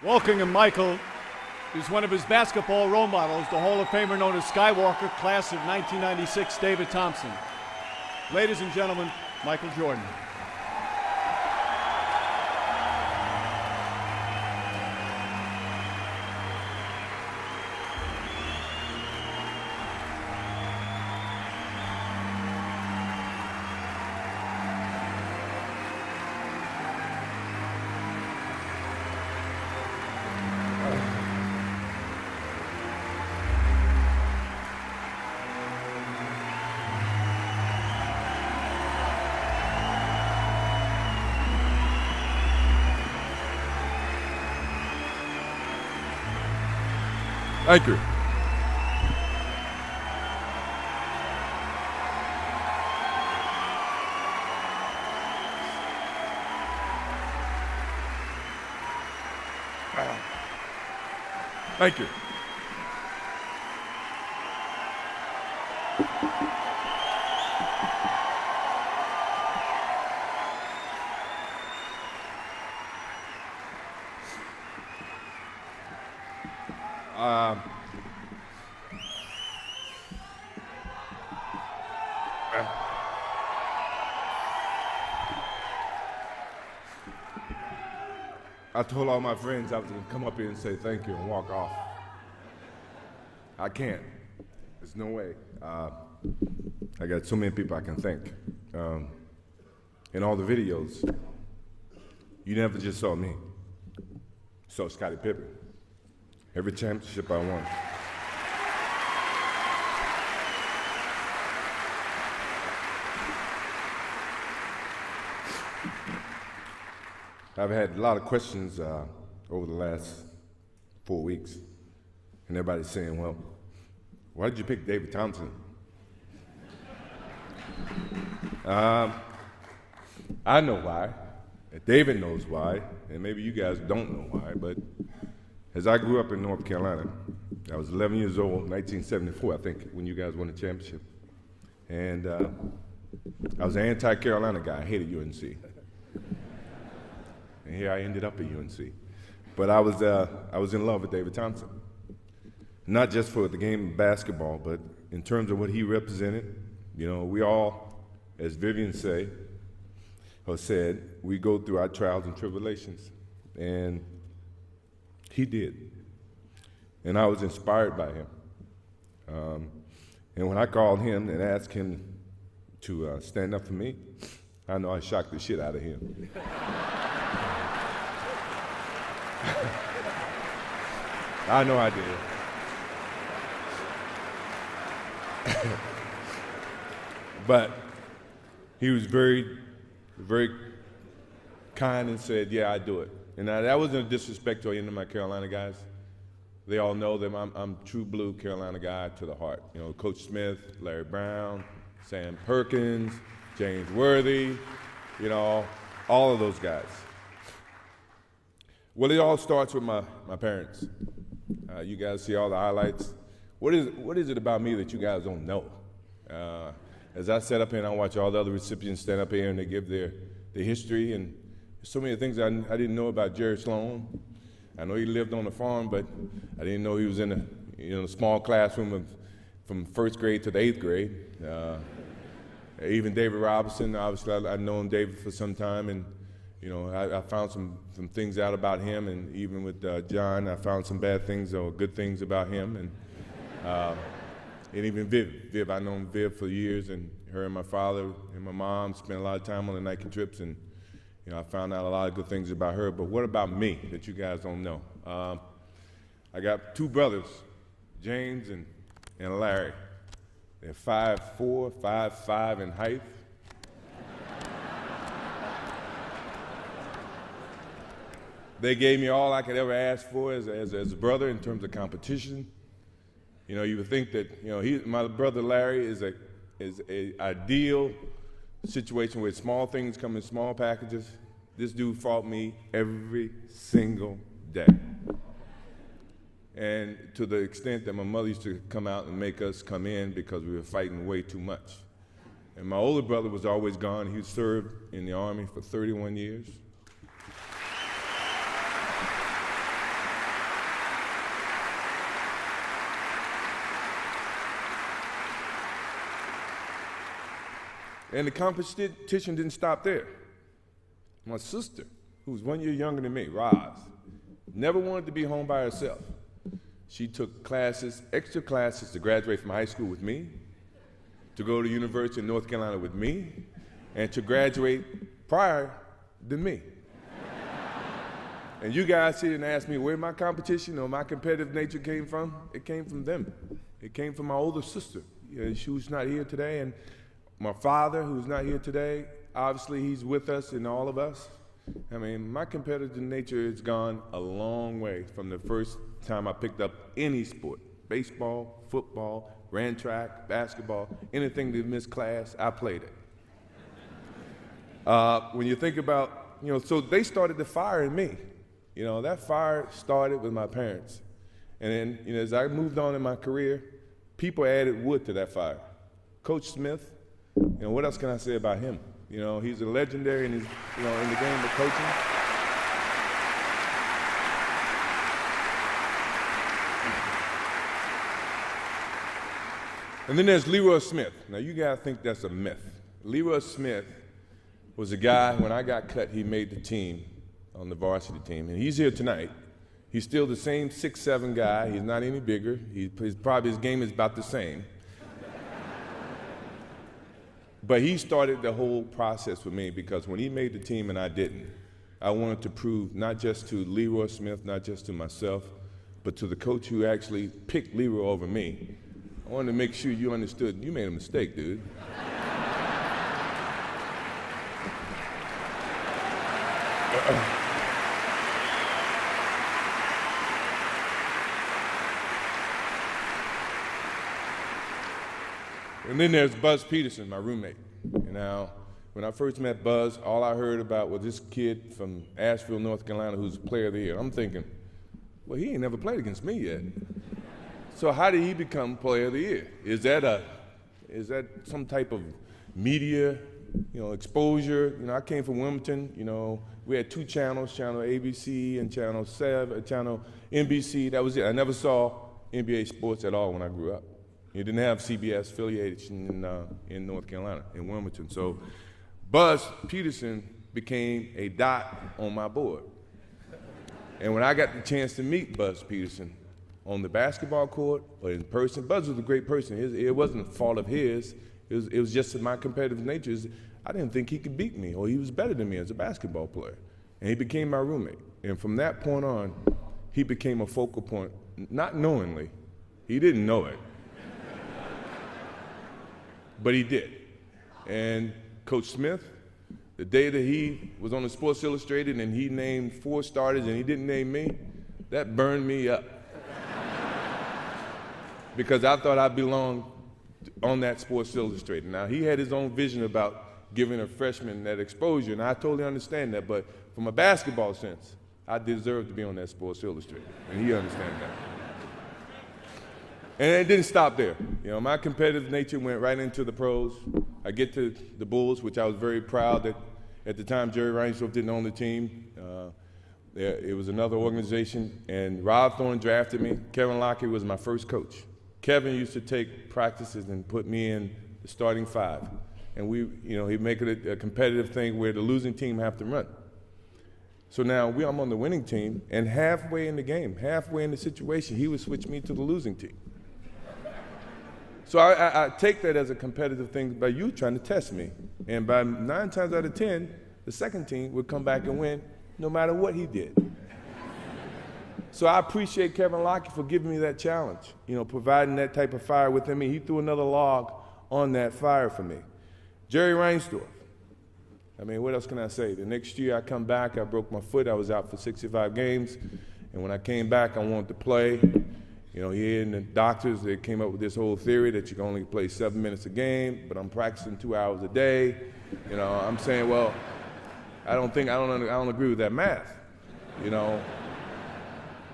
Welcoming Michael is one of his basketball role models, the Hall of Famer known as Skywalker, class of 1996, David Thompson. Ladies and gentlemen, Michael Jordan. Thank you. Thank you. I told all my friends I was going to come up here and say thank you and walk off. I can't. There's no way. I got so many people I can thank. In all the videos, you never just saw me. You saw Scottie Pippen. Every championship I won. I've had a lot of questions over the last 4 weeks, and everybody's saying, well, why did you pick David Thompson? I know why. David knows why, and maybe you guys don't know why, but as I grew up in North Carolina, I was 11 years old, 1974, I think, when you guys won the championship. And I was an anti-Carolina guy. I hated UNC. And here I ended up at UNC. But I was in love with David Thompson. Not just for the game of basketball, but in terms of what he represented. You know, we all, as Vivian said, we go through our trials and tribulations. And he did. And I was inspired by him. And when I called him and asked him to stand up for me, I know I shocked the shit out of him. I know I did. But he was very, very kind and said, yeah, I'd do it. And that wasn't a disrespect to any of my Carolina guys. They all know that I'm true blue Carolina guy to the heart. You know, Coach Smith, Larry Brown, Sam Perkins, James Worthy, you know, all of those guys. Well, it all starts with my parents. You guys see all the highlights. What is it about me that you guys don't know? As I sat up here and I watch all the other recipients stand up here and they give their history, and so many things I didn't know about Jerry Sloan. I know he lived on a farm, but I didn't know he was in a small classroom from first grade to the 8th grade. Even David Robinson, obviously I've known David for some time, and you know, I found some things out about him, and even with John, I found some bad things or good things about him, and even Viv, I've known Viv for years, and her and my father and my mom spent a lot of time on the Nike trips, and you know, I found out a lot of good things about her. But what about me that you guys don't know? I got two brothers, James and Larry. They're 5'4", 5'5" in height. They gave me all I could ever ask for as a brother in terms of competition. You know, you would think that, you know, my brother Larry is a ideal situation where small things come in small packages. This dude fought me every single day. And to the extent that my mother used to come out and make us come in because we were fighting way too much. And my older brother was always gone. He served in the Army for 31 years. And the competition didn't stop there. My sister, who was 1 year younger than me, Roz, never wanted to be home by herself. She took classes, extra classes, to graduate from high school with me, to go to University of North Carolina with me, and to graduate prior than me. And you guys sit and ask me where my competition or my competitive nature came from. It came from them. It came from my older sister. She was not here today, and my father, who's not here today, obviously he's with us and all of us. I mean, my competitive nature has gone a long way from the first time I picked up any sport. Baseball, football, ran track, basketball, anything that missed class, I played it. When you think about, so they started the fire in me. That fire started with my parents. And then, as I moved on in my career, people added wood to that fire. Coach Smith, what else can I say about him? He's a legendary in the game of coaching. And then there's Leroy Smith. Now, you gotta think that's a myth. Leroy Smith was a guy, when I got cut, he made the team, on the varsity team, and he's here tonight. He's still the same 6'7" guy. He's not any bigger. His game is about the same. But he started the whole process with me, because when he made the team and I didn't, I wanted to prove not just to Leroy Smith, not just to myself, but to the coach who actually picked Leroy over me. I wanted to make sure you understood you made a mistake, dude. And then there's Buzz Peterson, my roommate. Now, when I first met Buzz, all I heard about was this kid from Asheville, North Carolina, who's player of the year. I'm thinking, well, he ain't never played against me yet. So how did he become player of the year? Is that some type of media, exposure? I came from Wilmington. We had two channels, channel ABC and channel NBC. That was it. I never saw NBA sports at all when I grew up. You didn't have CBS affiliation in North Carolina, in Wilmington. So Buzz Peterson became a dot on my board. And when I got the chance to meet Buzz Peterson on the basketball court or in person, Buzz was a great person. It wasn't a fault of his. It was just my competitive nature. I didn't think he could beat me, or he was better than me as a basketball player. And he became my roommate. And from that point on, he became a focal point, not knowingly. He didn't know it. But he did. And Coach Smith, the day that he was on the Sports Illustrated and he named 4 starters and he didn't name me, that burned me up. Because I thought I belonged on that Sports Illustrated. Now, he had his own vision about giving a freshman that exposure, and I totally understand that, but from a basketball sense, I deserve to be on that Sports Illustrated, and he understands that. And it didn't stop there. My competitive nature went right into the pros. I get to the Bulls, which I was very proud that at the time Jerry Reinsdorf didn't own the team. It was another organization, and Rob Thorne drafted me. Kevin Lockett was my first coach. Kevin used to take practices and put me in the starting 5. And he'd make it a competitive thing where the losing team have to run. So now I'm on the winning team, and halfway in the game, halfway in the situation, he would switch me to the losing team. So I take that as a competitive thing by you trying to test me. And by 9 times out of 10, the second team would come back and win no matter what he did. So I appreciate Kevin Lockett for giving me that challenge, providing that type of fire within me. He threw another log on that fire for me. Jerry Reinsdorf. What else can I say? The next year I come back, I broke my foot. I was out for 65 games. And when I came back, I wanted to play. He and the doctors, they came up with this whole theory that you can only play 7 minutes a game, but I'm practicing 2 hours a day. I'm saying, well, I don't agree with that math,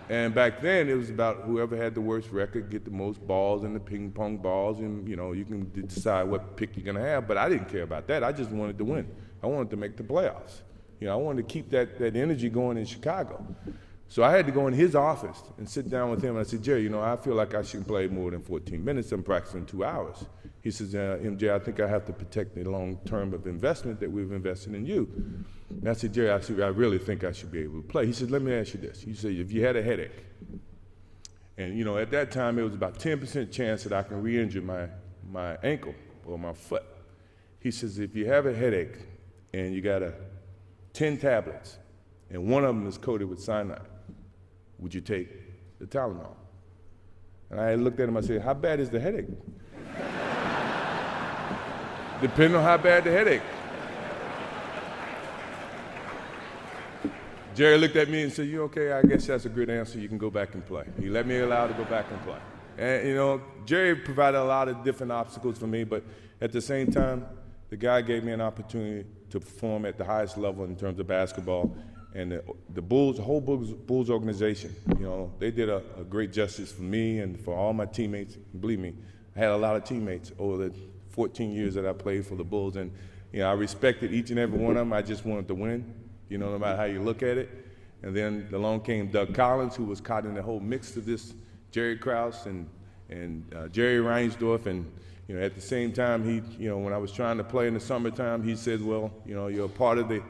And back then, it was about whoever had the worst record get the most balls in the ping pong balls, and you can decide what pick you're gonna have. But I didn't care about that. I just wanted to win. I wanted to make the playoffs. I wanted to keep that energy going in Chicago. So I had to go in his office and sit down with him. And I said, Jerry, I feel like I shouldn't play more than 14 minutes. I'm practicing 2 hours. He says, MJ, I think I have to protect the long term of investment that we've invested in you. And I said, Jerry, I really think I should be able to play. He said, let me ask you this. He said, if you had a headache, and at that time it was about 10% chance that I can re-injure my ankle or my foot. He says, if you have a headache and you got 10 tablets and one of them is coated with cyanide, would you take the Tylenol? And I looked at him, I said, how bad is the headache? Depending on how bad the headache. Jerry looked at me and said, you okay? I guess that's a good answer. You can go back and play. He let me allow to go back and play. And, Jerry provided a lot of different obstacles for me, but at the same time, the guy gave me an opportunity to perform at the highest level in terms of basketball. And the Bulls, the whole Bulls organization, they did a great justice for me and for all my teammates. Believe me, I had a lot of teammates over the 14 years that I played for the Bulls. And, I respected each and every one of them. I just wanted to win, no matter how you look at it. And then along came Doug Collins, who was caught in the whole mix of this, Jerry Krause and Jerry Reinsdorf. And, at the same time, he, when I was trying to play in the summertime, he said, well, you're a part of the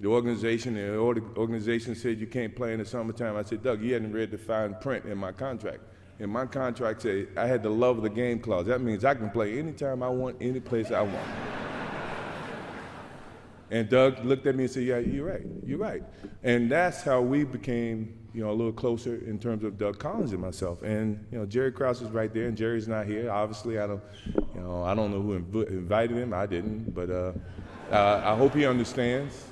organization, and the organization said you can't play in the summertime. I said, Doug, you hadn't read the fine print in my contract. And my contract said I had the love of the game clause. That means I can play anytime I want, any place I want. And Doug looked at me and said, yeah, you're right. And that's how we became, a little closer in terms of Doug Collins and myself. And, Jerry Krause is right there, and Jerry's not here. Obviously, I don't know who invited him. I didn't, but I hope he understands.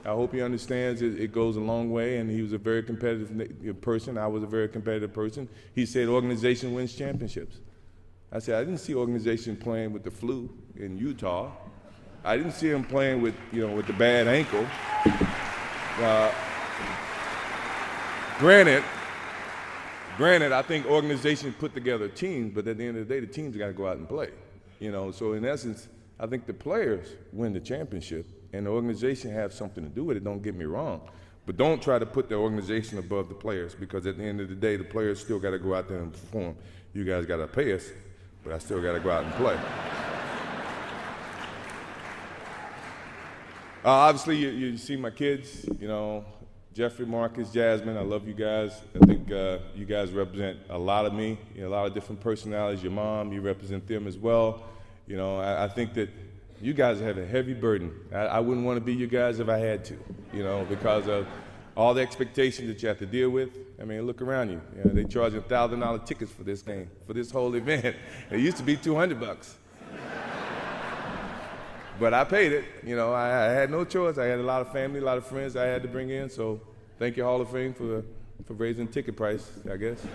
I hope he understands it goes a long way, and he was a very competitive person. I was a very competitive person. He said organization wins championships. I said, I didn't see organization playing with the flu in Utah. I didn't see him playing with, with the bad ankle. Granted, I think organizations put together teams, but at the end of the day, the teams got to go out and play. So in essence, I think the players win the championship, and the organization have something to do with it, don't get me wrong. But don't try to put the organization above the players, because at the end of the day, the players still got to go out there and perform. You guys got to pay us, but I still got to go out and play. Obviously, you see my kids, Jeffrey, Marcus, Jasmine, I love you guys. I think you guys represent a lot of me, a lot of different personalities. Your mom, you represent them as well. I think that you guys have a heavy burden. I wouldn't want to be you guys if I had to, because of all the expectations that you have to deal with. I mean, look around you. They charge $1,000 tickets for this game, for this whole event. It used to be $200. But I paid it. I had no choice. I had a lot of family, a lot of friends I had to bring in. So thank you, Hall of Fame, for raising ticket price, I guess.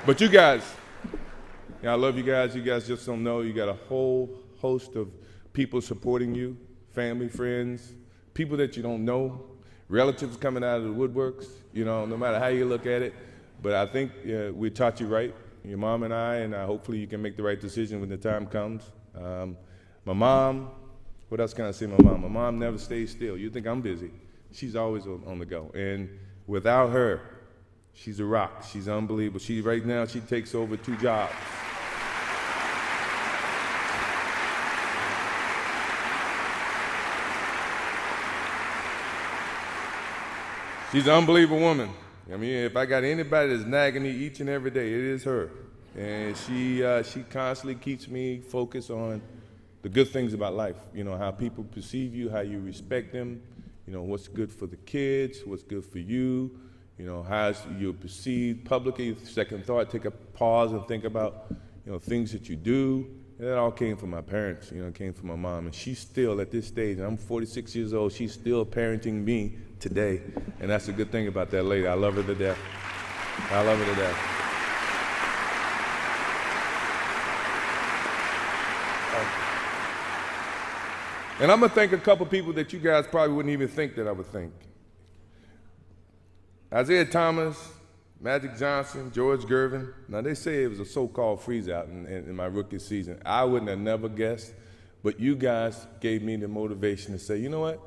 But you guys, I love you guys. You guys just don't know. You got a whole host of people supporting you, family, friends, people that you don't know, relatives coming out of the woodworks, no matter how you look at it. But I think we taught you right, your mom and I, and hopefully you can make the right decision when the time comes. My mom, what else can I say my mom? My mom never stays still. You think I'm busy. She's always on the go. And without her, she's a rock. She's unbelievable. Right now, she takes over 2 jobs. She's an unbelievable woman. I mean, if I got anybody that's nagging me each and every day, it is her. And she constantly keeps me focused on the good things about life. How people perceive you, how you respect them, what's good for the kids, what's good for you, how you're perceived publicly, second thought, take a pause and think about, things that you do. And that all came from my parents, it came from my mom. And she's still, at this stage, and I'm 46 years old, she's still parenting me today. And that's a good thing about that lady. I love her to death. I love her to death. And I'm going to thank a couple people that you guys probably wouldn't even think that I would thank. Isaiah Thomas, Magic Johnson, George Gervin. Now, they say it was a so-called freeze-out in my rookie season. I wouldn't have never guessed. But you guys gave me the motivation to say, you know what?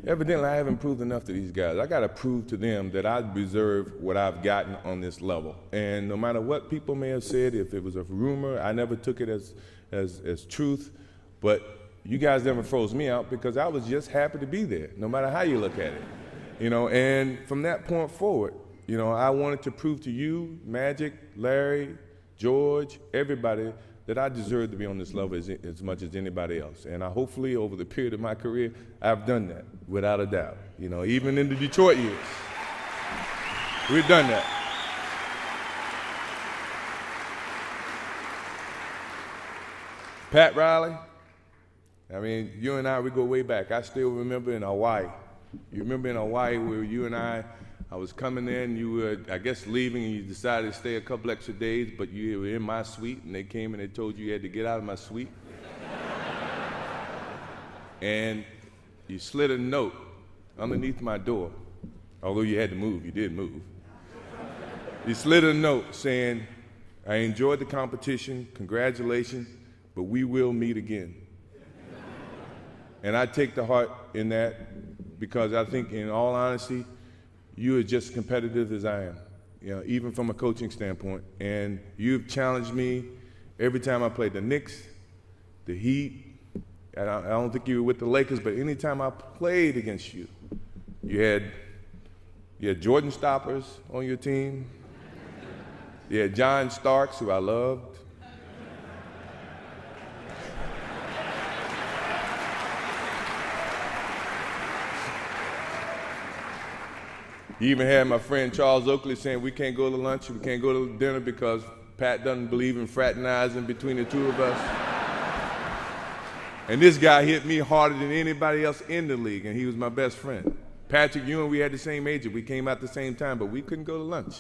Evidently, I haven't proved enough to these guys. I got to prove to them that I deserve what I've gotten on this level. And no matter what people may have said, if it was a rumor, I never took it as truth. But you guys never froze me out because I was just happy to be there, no matter how you look at it. And from that point forward, I wanted to prove to you, Magic, Larry, George, everybody, that I deserve to be on this level as much as anybody else. And hopefully over the period of my career, I've done that, without a doubt. Even in the Detroit years, we've done that. Pat Riley, you and I, we go way back. I still remember in Hawaii. You remember in Hawaii where you and I was coming in, you were, I guess, leaving, and you decided to stay a couple extra days, but you were in my suite, and they came and they told you had to get out of my suite. And you slid a note underneath my door, although you had to move, you did move. You slid a note saying, I enjoyed the competition, congratulations, but we will meet again. And I take the heart in that because I think, in all honesty, you are just as competitive as I am, even from a coaching standpoint. And you've challenged me every time I played the Knicks, the Heat. I don't think you were with the Lakers, but anytime I played against you, you had Jordan Stoppers on your team. You had John Starks, who I loved. You even had my friend Charles Oakley saying we can't go to lunch, we can't go to dinner because Pat doesn't believe in fraternizing between the two of us. And this guy hit me harder than anybody else in the league, and he was my best friend. Patrick Ewing, we had the same agent. We came out at the same time, but we couldn't go to lunch.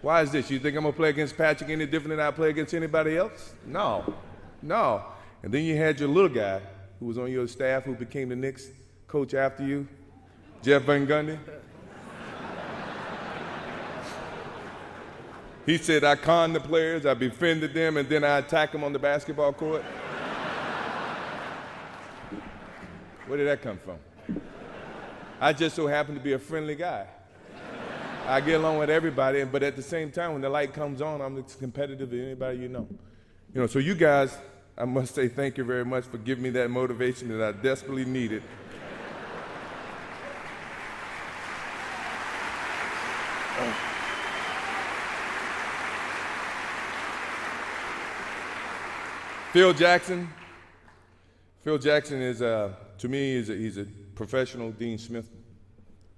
Why is this? You think I'm going to play against Patrick any different than I play against anybody else? No. And then you had your little guy who was on your staff who became the Knicks coach after you, Jeff Van Gundy. He said, I conned the players, I befriended them, and then I attack them on the basketball court. Where did that come from? I just so happen to be a friendly guy. I get along with everybody, but at the same time, when the light comes on, I'm as competitive as anybody you know. So you guys, I must say thank you very much for giving me that motivation that I desperately needed. Phil Jackson is, to me, he's a professional Dean Smith.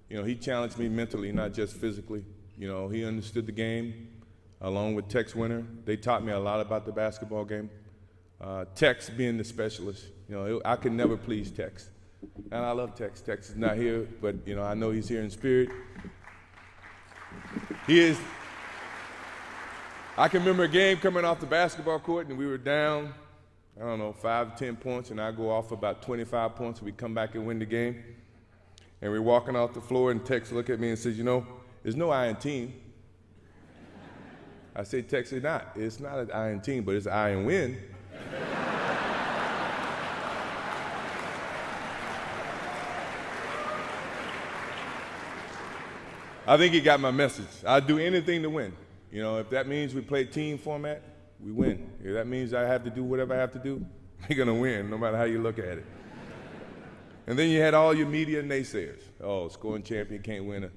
He challenged me mentally, not just physically. He understood the game, along with Tex Winter. They taught me a lot about the basketball game. Tex being the specialist, I could never please Tex. And I love Tex. Tex is not here, but I know he's here in spirit. He is. I can remember a game coming off the basketball court, and we were down, 5 to 10 points, and I go off about 25 points, and we come back and win the game. And we're walking off the floor, and Tex looked at me and says, there's no I in team. I said, Tex, it's not an I in team, but it's an I in win. I think he got my message. I'd do anything to win. If that means we play team format, we win. If that means I have to do whatever I have to do, we're going to win, no matter how you look at it. And then you had all your media naysayers. Oh, scoring champion can't win an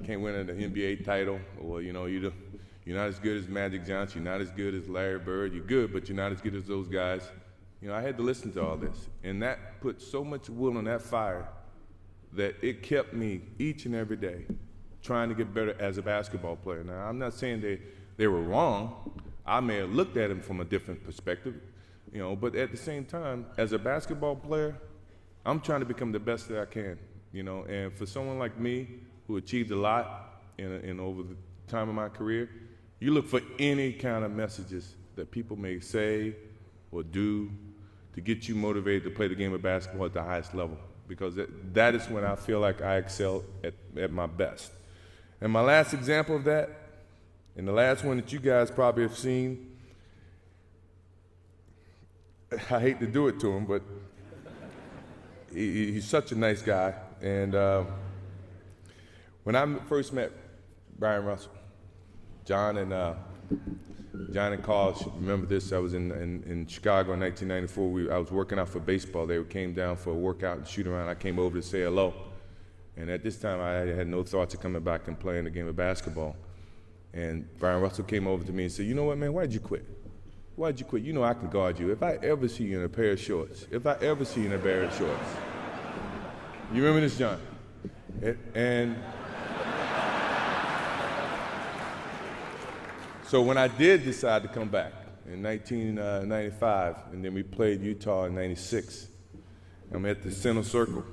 NBA title, or you're not as good as Magic Johnson, you're not as good as Larry Bird. You're good, but you're not as good as those guys. I had to listen to all this, and that put so much wood on that fire that it kept me each and every day trying to get better as a basketball player. Now, I'm not saying they were wrong. I may have looked at them from a different perspective, but at the same time, as a basketball player, I'm trying to become the best that I can, and for someone like me who achieved a lot in over the time of my career, you look for any kind of messages that people may say or do to get you motivated to play the game of basketball at the highest level, because that is when I feel like I excel at my best. And my last example of that, and the last one that you guys probably have seen, I hate to do it to him, but he's such a nice guy. And when I first met Brian Russell, John and Carl should remember this. I was in Chicago in 1994. I was working out for baseball. They came down for a workout and shoot around. I came over to say hello. And at this time, I had no thoughts of coming back and playing a game of basketball. And Brian Russell came over to me and said, "You know what, man, why'd you quit? Why'd you quit? You know I can guard you. If I ever see you in a pair of shorts, you remember this, John?" And so when I did decide to come back in 1995, and then we played Utah in 96, I'm at the center circle,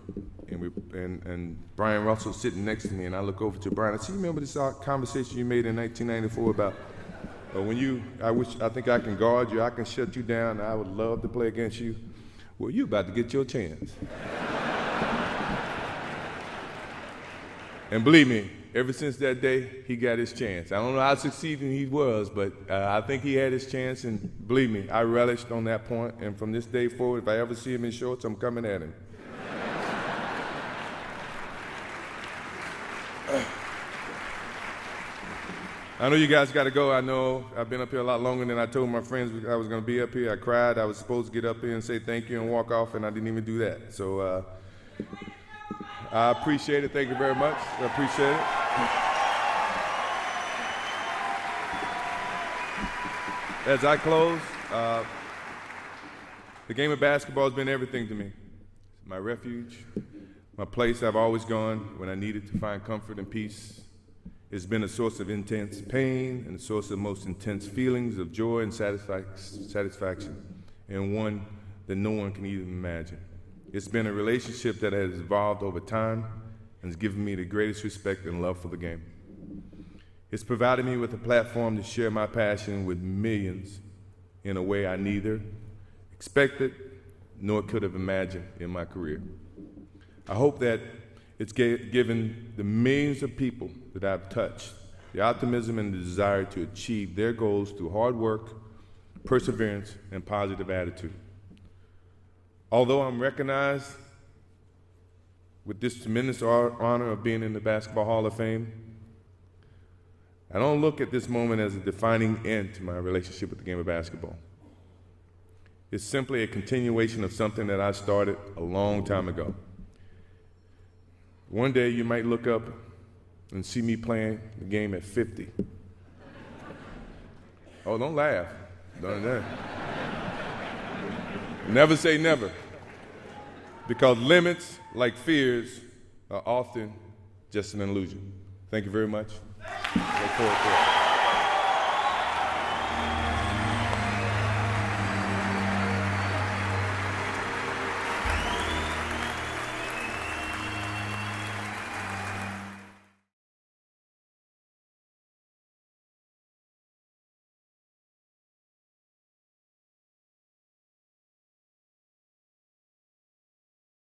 and Brian Russell sitting next to me, and I look over to Brian. I said, "You remember this conversation you made in 1994 about I think I can guard you, I can shut you down, I would love to play against you. Well, you about to get your chance." And believe me, ever since that day, he got his chance. I don't know how succeeding he was, but I think he had his chance, and believe me, I relished on that point, and from this day forward, if I ever see him in shorts, I'm coming at him. I know you guys got to go. I know I've been up here a lot longer than I told my friends I was going to be up here. I cried. I was supposed to get up here and say thank you and walk off, and I didn't even do that. So I appreciate it. Thank you very much. I appreciate it. As I close, the game of basketball has been everything to me. My refuge, my place I've always gone when I needed to find comfort and peace. It's been a source of intense pain and a source of most intense feelings of joy and satisfaction, and one that no one can even imagine. It's been a relationship that has evolved over time and has given me the greatest respect and love for the game. It's provided me with a platform to share my passion with millions in a way I neither expected nor could have imagined in my career. I hope that it's given the millions of people that I've touched the optimism and the desire to achieve their goals through hard work, perseverance, and positive attitude. Although I'm recognized with this tremendous honor of being in the Basketball Hall of Fame, I don't look at this moment as a defining end to my relationship with the game of basketball. It's simply a continuation of something that I started a long time ago. One day you might look up and see me playing the game at 50. Oh, don't laugh. Don't. Never say never, because limits, like fears, are often just an illusion. Thank you very much. Look forward to it.